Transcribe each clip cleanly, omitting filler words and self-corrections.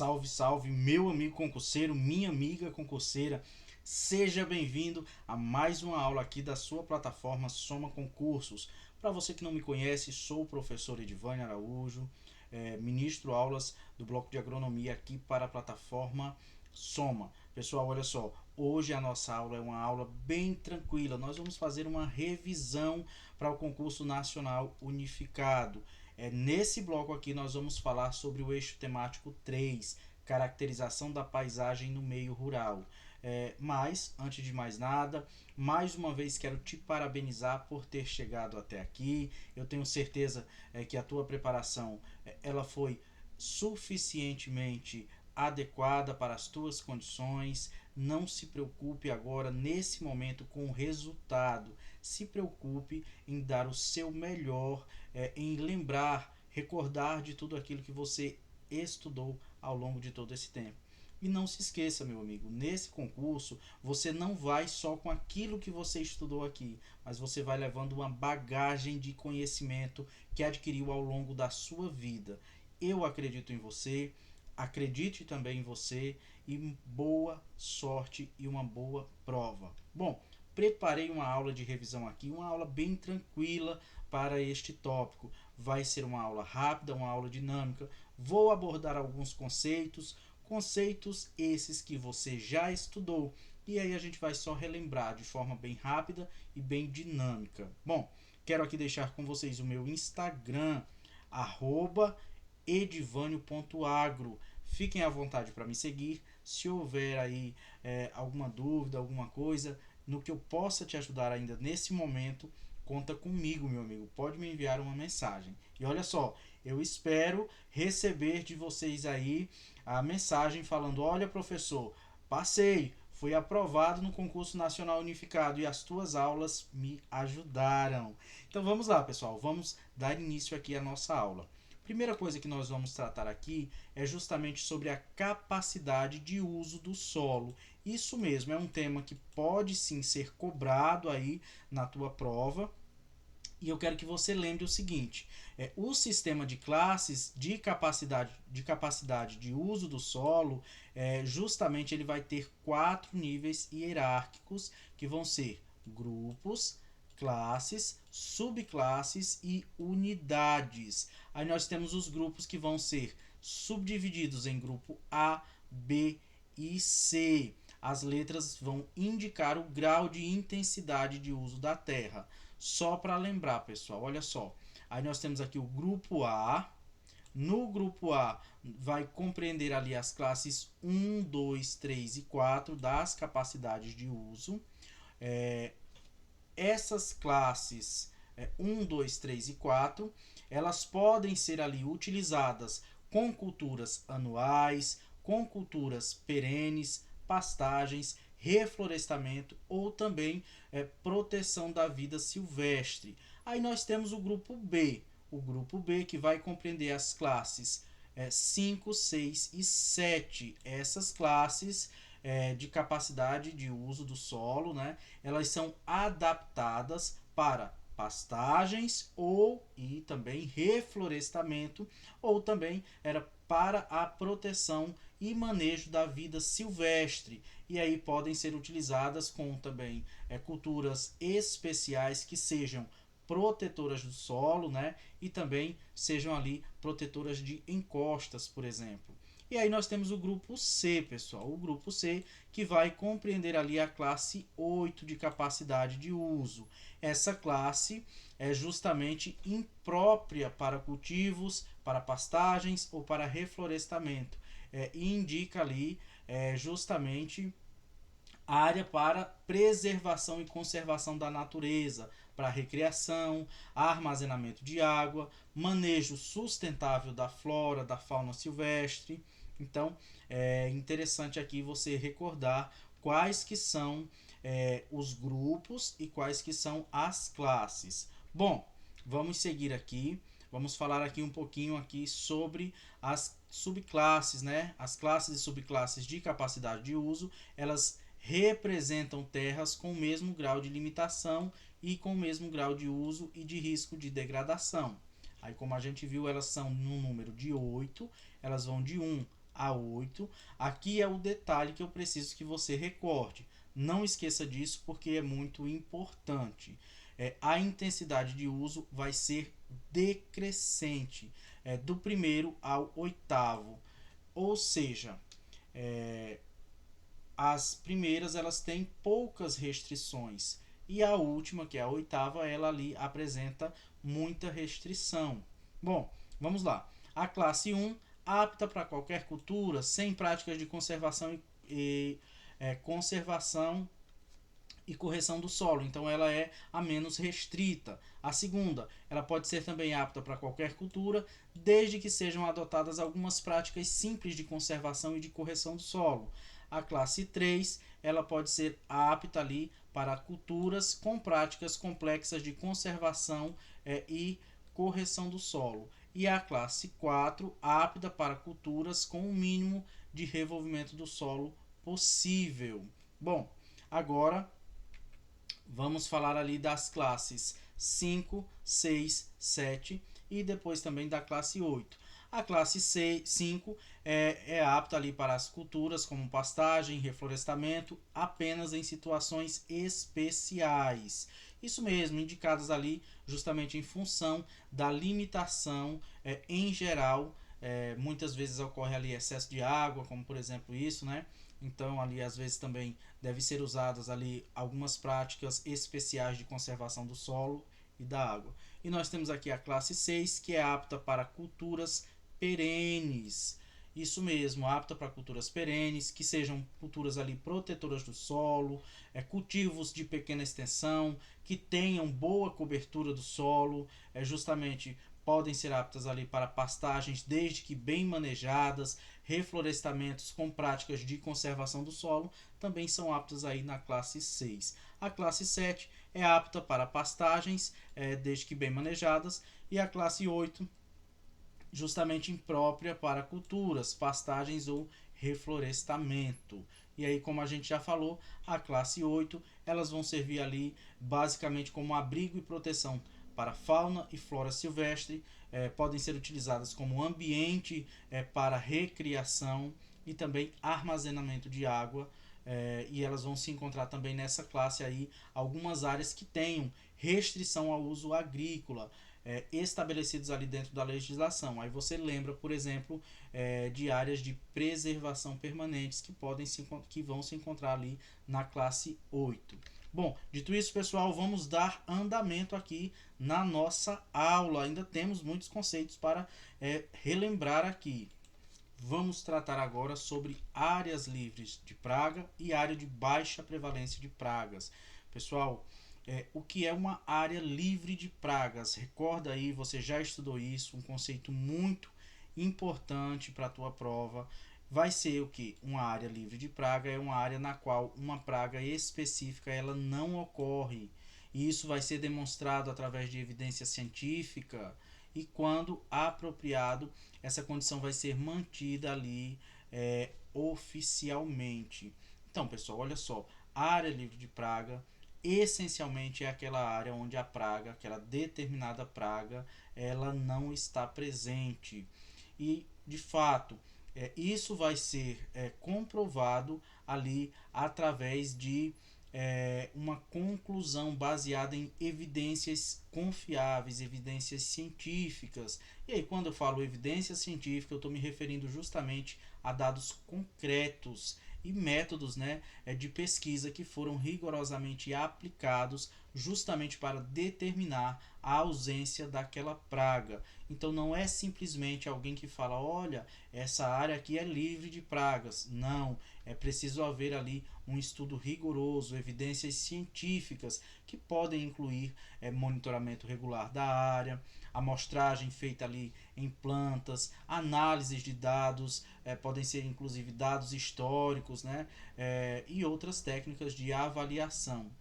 Salve, salve, meu amigo concurseiro, minha amiga concurseira. Seja bem-vindo a mais uma aula aqui da sua plataforma Soma Concursos. Para você que não me conhece, sou o professor Edivânio Araújo, ministro aulas do bloco de agronomia aqui para a plataforma Soma. Pessoal, olha só, hoje a nossa aula é uma aula bem tranquila. Nós vamos fazer uma revisão para o concurso nacional unificado. Nesse bloco aqui nós vamos falar sobre o eixo temático 3, caracterização da paisagem no meio rural. Mas, antes de mais nada, mais uma vez quero te parabenizar por ter chegado até aqui. Eu tenho certeza que a tua preparação ela foi suficientemente adequada para as tuas condições. Não se preocupe agora nesse momento com o resultado. Se preocupe em dar o seu melhor, em lembrar, recordar de tudo aquilo que você estudou ao longo de todo esse tempo. E não se esqueça, meu amigo, nesse concurso você não vai só com aquilo que você estudou aqui, mas você vai levando uma bagagem de conhecimento que adquiriu ao longo da sua vida. Eu acredito em você, acredite também em você e boa sorte e uma boa prova. Bom, preparei uma aula de revisão aqui, uma aula bem tranquila para este tópico. Vai ser uma aula rápida, uma aula dinâmica. Vou abordar alguns conceitos esses que você já estudou. E aí a gente vai só relembrar de forma bem rápida e bem dinâmica. Bom, quero aqui deixar com vocês o meu Instagram, @edivanio.agro. Fiquem à vontade para me seguir. Se houver aí alguma dúvida, alguma coisa no que eu possa te ajudar ainda nesse momento, conta comigo, meu amigo. Pode me enviar uma mensagem. E olha só, eu espero receber de vocês aí a mensagem falando: olha, professor, passei, fui aprovado no concurso nacional unificado e as tuas aulas me ajudaram. Então vamos lá, pessoal, vamos dar início aqui à nossa aula. Primeira coisa que nós vamos tratar aqui é justamente sobre a capacidade de uso do solo. Isso mesmo, é um tema que pode sim ser cobrado aí na tua prova. E eu quero que você lembre o seguinte: o sistema de classes de capacidade de uso do solo, justamente ele vai ter 4 níveis hierárquicos que vão ser grupos, classes, subclasses e unidades. Aí nós temos os grupos que vão ser subdivididos em grupo A, B e C. As letras vão indicar o grau de intensidade de uso da terra. Só para lembrar, pessoal, olha só. Aí nós temos aqui o grupo A. No grupo A vai compreender ali as classes 1, 2, 3 e 4 das capacidades de uso. Essas classes 1, 2, 3 e 4, elas podem ser ali utilizadas com culturas anuais, com culturas perenes, pastagens, reflorestamento ou também proteção da vida silvestre. Aí nós temos o grupo B que vai compreender as classes 5, 6 e 7. Essas classes de capacidade de uso do solo, né, elas são adaptadas para pastagens e também reflorestamento, ou também era para a proteção e manejo da vida silvestre. E aí podem ser utilizadas com também culturas especiais que sejam protetoras do solo, né? E também sejam ali protetoras de encostas, por exemplo. E aí nós temos o grupo C, pessoal. O grupo C que vai compreender ali a classe 8 de capacidade de uso. Essa classe é justamente imprópria para cultivos, para pastagens ou para reflorestamento. E indica ali justamente área para preservação e conservação da natureza, para recreação, armazenamento de água, manejo sustentável da flora, da fauna silvestre. Então, é interessante aqui você recordar quais que são os grupos e quais que são as classes. Bom, vamos seguir aqui. Vamos falar aqui um pouquinho aqui sobre as subclasses, né? As classes e subclasses de capacidade de uso, elas representam terras com o mesmo grau de limitação e com o mesmo grau de uso e de risco de degradação. Aí, como a gente viu, elas são no número de 8, elas vão de 1 a 8. Aqui é o detalhe que eu preciso que você recorde. Não esqueça disso porque é muito importante. A intensidade de uso vai ser decrescente, do primeiro ao oitavo. Ou seja, as primeiras elas têm poucas restrições e a última, que é a oitava, ela ali apresenta muita restrição. Bom, vamos lá. A classe 1, apta para qualquer cultura, sem práticas de conservação conservação e correção do solo, então ela é a menos restrita. A segunda, ela pode ser também apta para qualquer cultura, desde que sejam adotadas algumas práticas simples de conservação e de correção do solo. A classe 3, ela pode ser apta ali para culturas com práticas complexas de conservação e correção do solo. E a classe 4, apta para culturas com o mínimo de revolvimento do solo possível. Bom, agora vamos falar ali das classes 5, 6, 7 e depois também da classe 8. A classe 5 é apta ali para as culturas como pastagem, reflorestamento, apenas em situações especiais. Isso mesmo, indicadas ali justamente em função da limitação em geral. Muitas vezes ocorre ali excesso de água, como por exemplo isso, né? Então ali às vezes também deve ser usadas ali algumas práticas especiais de conservação do solo e da água. E nós temos aqui a classe 6, que é apta para culturas perenes. Isso mesmo, apta para culturas perenes, que sejam culturas ali protetoras do solo, cultivos de pequena extensão, que tenham boa cobertura do solo, justamente podem ser aptas ali para pastagens desde que bem manejadas, reflorestamentos com práticas de conservação do solo também são aptas aí na classe 6. A classe 7 é apta para pastagens, desde que bem manejadas, e a classe 8 justamente imprópria para culturas, pastagens ou reflorestamento. E aí, como a gente já falou, a classe 8, elas vão servir ali basicamente como abrigo e proteção para fauna e flora silvestre, podem ser utilizadas como ambiente para recriação e também armazenamento de água, e elas vão se encontrar também nessa classe aí algumas áreas que tenham restrição ao uso agrícola, estabelecidos ali dentro da legislação. Aí você lembra, por exemplo, de áreas de preservação permanentes que vão se encontrar ali na classe 8. Bom, dito isso, pessoal, vamos dar andamento aqui na nossa aula. Ainda temos muitos conceitos para relembrar aqui. Vamos tratar agora sobre áreas livres de praga e área de baixa prevalência de pragas. Pessoal, o que é uma área livre de pragas? Recorda aí, você já estudou isso, um conceito muito importante para a tua prova. Vai ser o que? Uma área livre de praga é uma área na qual uma praga específica ela não ocorre. E isso vai ser demonstrado através de evidência científica e, quando apropriado, essa condição vai ser mantida ali oficialmente. Então, pessoal, olha só, área livre de praga essencialmente é aquela área onde a praga, aquela determinada praga, ela não está presente. E, de fato, isso vai ser comprovado ali através de uma conclusão baseada em evidências confiáveis, evidências científicas. E aí, quando eu falo evidência científica, eu estou me referindo justamente a dados concretos e métodos, né, de pesquisa que foram rigorosamente aplicados justamente para determinar a ausência daquela praga. Então não é simplesmente alguém que fala, olha, essa área aqui é livre de pragas. Não, é preciso haver ali um estudo rigoroso, evidências científicas que podem incluir monitoramento regular da área, amostragem feita ali em plantas, análises de dados, podem ser inclusive dados históricos, né? E outras técnicas de avaliação.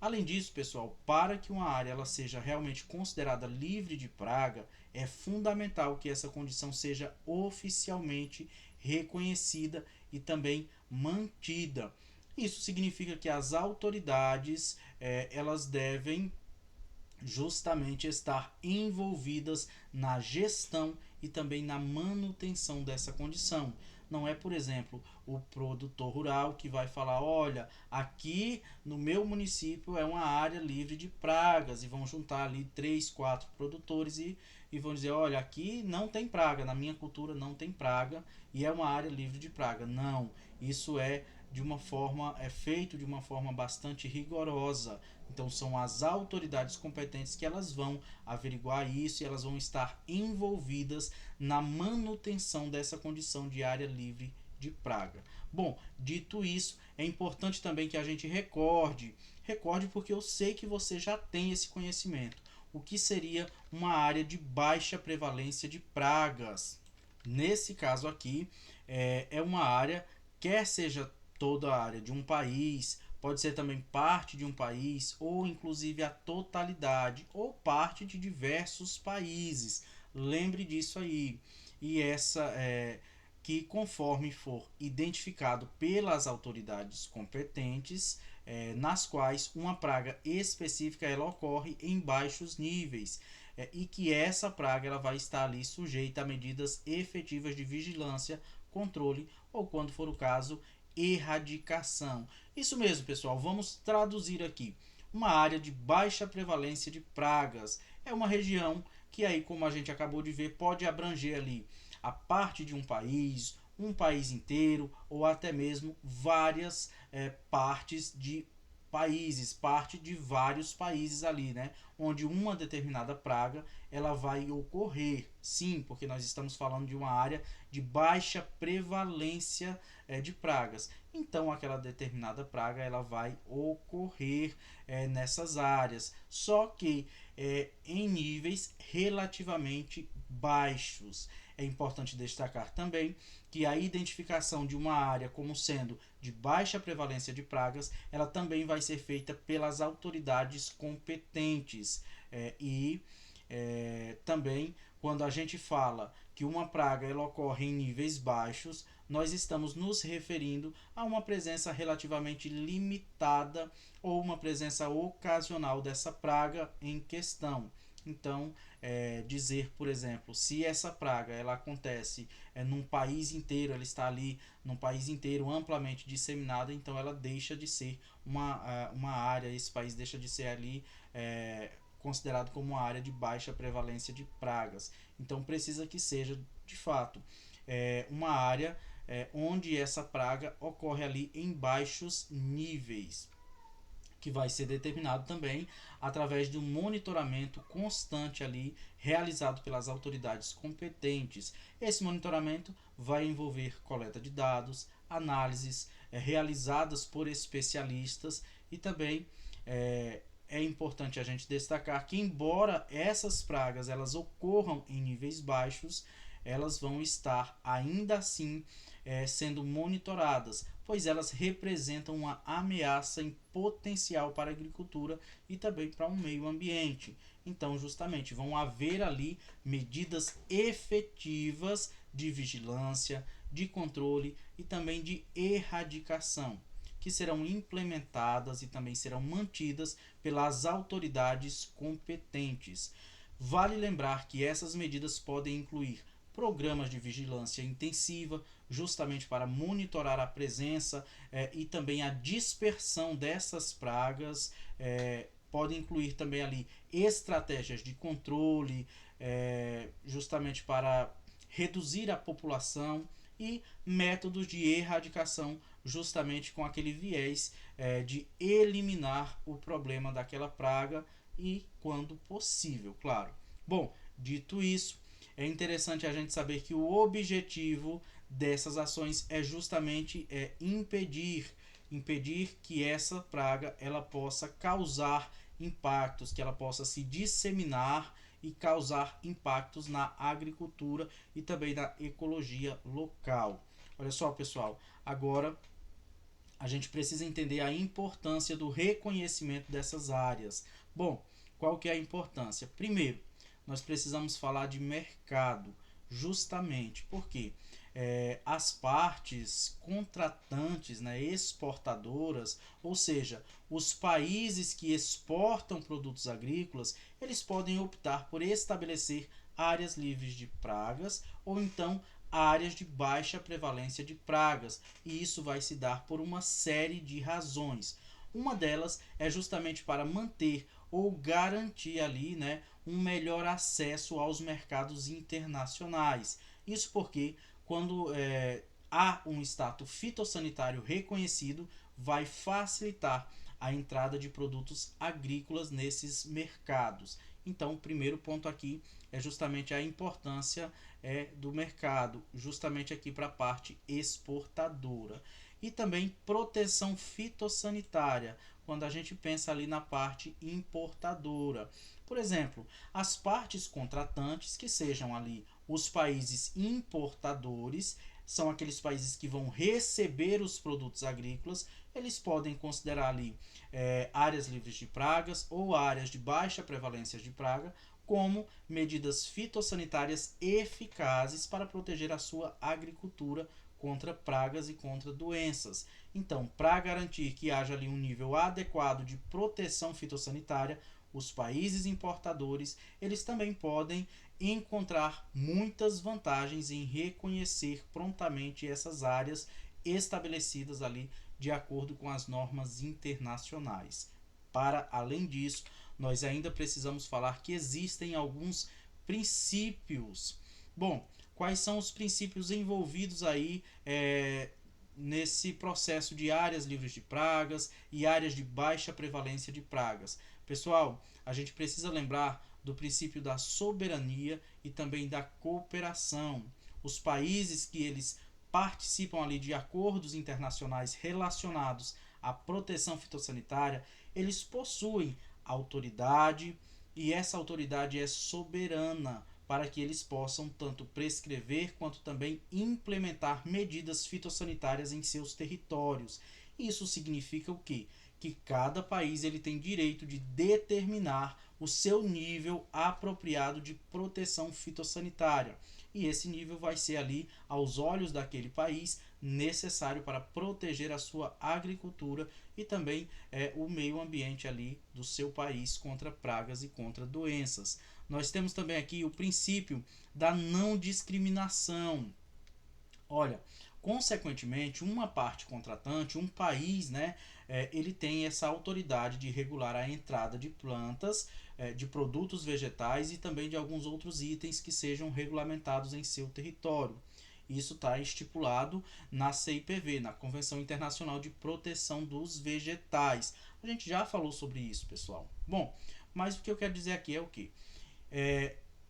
Além disso, pessoal, para que uma área ela seja realmente considerada livre de praga, é fundamental que essa condição seja oficialmente reconhecida e também mantida. Isso significa que as autoridades elas devem justamente estar envolvidas na gestão e também na manutenção dessa condição. Não é, por exemplo, o produtor rural que vai falar, olha, aqui no meu município é uma área livre de pragas, e vão juntar ali 3, 4 produtores e vão dizer, olha, aqui não tem praga, na minha cultura não tem praga e é uma área livre de praga. Não, isso é feito de uma forma bastante rigorosa. Então são as autoridades competentes que elas vão averiguar isso e elas vão estar envolvidas na manutenção dessa condição de área livre de praga. Bom, dito isso, é importante também que a gente recorde porque eu sei que você já tem esse conhecimento. O que seria uma área de baixa prevalência de pragas? Nesse caso aqui, é uma área, quer seja toda a área de um país, pode ser também parte de um país, ou inclusive a totalidade, ou parte de diversos países. Lembre disso aí. E essa que conforme for identificado pelas autoridades competentes, nas quais uma praga específica ela ocorre em baixos níveis, e que essa praga ela vai estar ali sujeita a medidas efetivas de vigilância, controle ou, quando for o caso, erradicação. Isso mesmo, pessoal, vamos traduzir aqui. Uma área de baixa prevalência de pragas é uma região que aí, como a gente acabou de ver, pode abranger ali a parte de um país inteiro ou até mesmo várias partes de países, parte de vários países ali, né? Onde uma determinada praga ela vai ocorrer. Sim, porque nós estamos falando de uma área de baixa prevalência de pragas. Então, aquela determinada praga ela vai ocorrer nessas áreas, só que em níveis relativamente baixos. É importante destacar também que a identificação de uma área como sendo de baixa prevalência de pragas, ela também vai ser feita pelas autoridades competentes. Também, quando a gente fala que uma praga ela ocorre em níveis baixos, nós estamos nos referindo a uma presença relativamente limitada ou uma presença ocasional dessa praga em questão. Então, dizer, por exemplo, se essa praga ela acontece num país inteiro, ela está ali num país inteiro amplamente disseminada, então ela deixa de ser uma área, esse país deixa de ser ali considerado como uma área de baixa prevalência de pragas. Então precisa que seja, de fato, uma área onde essa praga ocorre ali em baixos níveis, que vai ser determinado também através de um monitoramento constante ali realizado pelas autoridades competentes. Esse monitoramento vai envolver coleta de dados, análises realizadas por especialistas e também é importante a gente destacar que, embora essas pragas elas ocorram em níveis baixos, elas vão estar ainda assim sendo monitoradas, pois elas representam uma ameaça em potencial para a agricultura e também para o meio ambiente. Então, justamente, vão haver ali medidas efetivas de vigilância, de controle e também de erradicação, que serão implementadas e também serão mantidas pelas autoridades competentes. Vale lembrar que essas medidas podem incluir programas de vigilância intensiva, justamente para monitorar a presença e também a dispersão dessas pragas. Pode incluir também ali estratégias de controle, justamente para reduzir a população, e métodos de erradicação, justamente com aquele viés de eliminar o problema daquela praga e quando possível, claro. Bom, dito isso, é interessante a gente saber que o objetivo dessas ações é justamente impedir que essa praga ela possa causar impactos, que ela possa se disseminar e causar impactos na agricultura e também na ecologia local. Olha só, pessoal, agora a gente precisa entender a importância do reconhecimento dessas áreas. Bom, qual que é a importância? Primeiro, nós precisamos falar de mercado, justamente porque as partes contratantes, né, exportadoras, ou seja, os países que exportam produtos agrícolas, eles podem optar por estabelecer áreas livres de pragas ou então áreas de baixa prevalência de pragas, e isso vai se dar por uma série de razões. Uma delas é justamente para manter ou garantir ali, né, um melhor acesso aos mercados internacionais. Isso porque quando há um status fitossanitário reconhecido, vai facilitar a entrada de produtos agrícolas nesses mercados. Então, o primeiro ponto aqui é justamente a importância do mercado, justamente aqui para a parte exportadora. E também proteção fitossanitária, quando a gente pensa ali na parte importadora. Por exemplo, as partes contratantes, que sejam ali os países importadores, são aqueles países que vão receber os produtos agrícolas, eles podem considerar ali áreas livres de pragas ou áreas de baixa prevalência de praga como medidas fitossanitárias eficazes para proteger a sua agricultura contra pragas e contra doenças. Então, para garantir que haja ali um nível adequado de proteção fitossanitária, os países importadores, eles também podem encontrar muitas vantagens em reconhecer prontamente essas áreas estabelecidas ali de acordo com as normas internacionais. Para além disso, nós ainda precisamos falar que existem alguns princípios. Bom, quais são os princípios envolvidos aí nesse processo de áreas livres de pragas e áreas de baixa prevalência de pragas? Pessoal, a gente precisa lembrar do princípio da soberania e também da cooperação. Os países que eles participam ali de acordos internacionais relacionados à proteção fitossanitária, eles possuem autoridade e essa autoridade é soberana para que eles possam tanto prescrever quanto também implementar medidas fitossanitárias em seus territórios. Isso significa o quê? Que cada país ele tem direito de determinar o seu nível apropriado de proteção fitossanitária. E esse nível vai ser ali, aos olhos daquele país, necessário para proteger a sua agricultura e também o meio ambiente ali do seu país contra pragas e contra doenças. Nós temos também aqui o princípio da não discriminação. Olha, consequentemente, uma parte contratante, um país, né, ele tem essa autoridade de regular a entrada de plantas, de produtos vegetais e também de alguns outros itens que sejam regulamentados em seu território. Isso está estipulado na CIPV, na Convenção Internacional de Proteção dos Vegetais. A gente já falou sobre isso, pessoal. Bom, mas o que eu quero dizer aqui é o quê?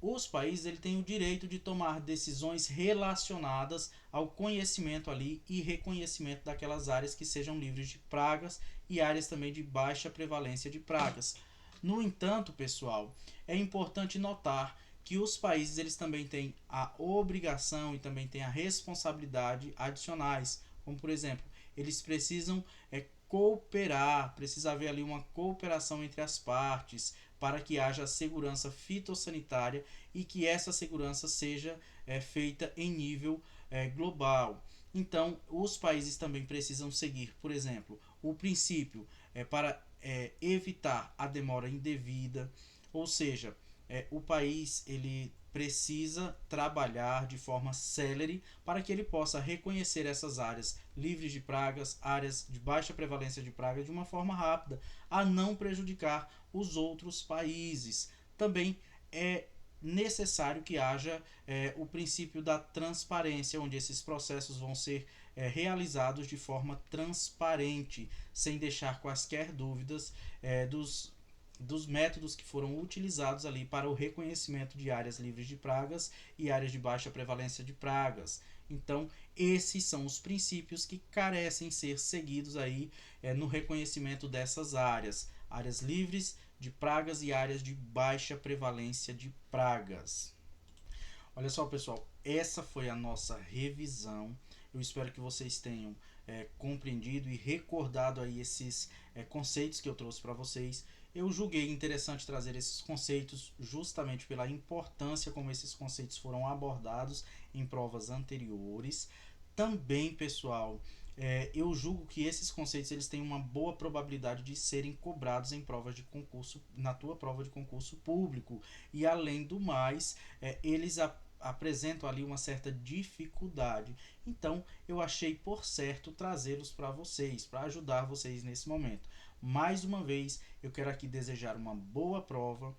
Os países ele têm o direito de tomar decisões relacionadas ao conhecimento ali e reconhecimento daquelas áreas que sejam livres de pragas e áreas também de baixa prevalência de pragas. No entanto, pessoal, é importante notar que os países eles também têm a obrigação e também têm a responsabilidade adicionais, como por exemplo, eles precisam cooperar, precisa haver ali uma cooperação entre as partes para que haja segurança fitossanitária e que essa segurança seja feita em nível global. Então, os países também precisam seguir, por exemplo, o princípio para evitar a demora indevida, ou seja, o país ele precisa trabalhar de forma célere para que ele possa reconhecer essas áreas livres de pragas, áreas de baixa prevalência de pragas de uma forma rápida, a não prejudicar os outros países. Também é necessário que haja o princípio da transparência, onde esses processos vão ser realizados de forma transparente, sem deixar quaisquer dúvidas dos métodos que foram utilizados ali para o reconhecimento de áreas livres de pragas e áreas de baixa prevalência de pragas. Então, esses são os princípios que carecem ser seguidos aí no reconhecimento dessas áreas livres de pragas e áreas de baixa prevalência de pragas. Olha só, pessoal, essa foi a nossa revisão. Eu espero que vocês tenham compreendido e recordado aí esses conceitos que eu trouxe para vocês. Eu julguei interessante trazer esses conceitos justamente pela importância como esses conceitos foram abordados em provas anteriores. Também, pessoal, eu julgo que esses conceitos eles têm uma boa probabilidade de serem cobrados em provas de concurso, na tua prova de concurso público. E além do mais, eles apresentam ali uma certa dificuldade. Então, eu achei por certo trazê-los para vocês, para ajudar vocês nesse momento. Mais uma vez, eu quero aqui desejar uma boa prova.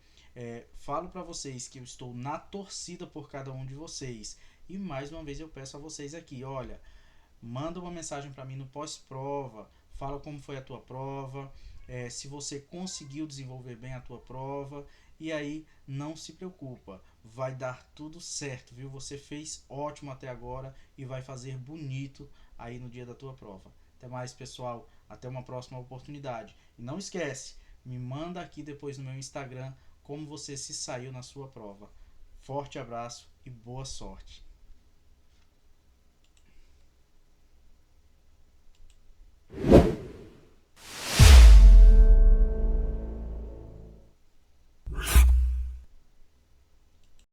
Falo para vocês que eu estou na torcida por cada um de vocês. E mais uma vez eu peço a vocês aqui, olha, manda uma mensagem para mim no pós-prova, fala como foi a tua prova, se você conseguiu desenvolver bem a tua prova, e aí não se preocupa, vai dar tudo certo, viu? Você fez ótimo até agora e vai fazer bonito aí no dia da tua prova. Até mais, pessoal, até uma próxima oportunidade. E não esquece, me manda aqui depois no meu Instagram como você se saiu na sua prova. Forte abraço e boa sorte!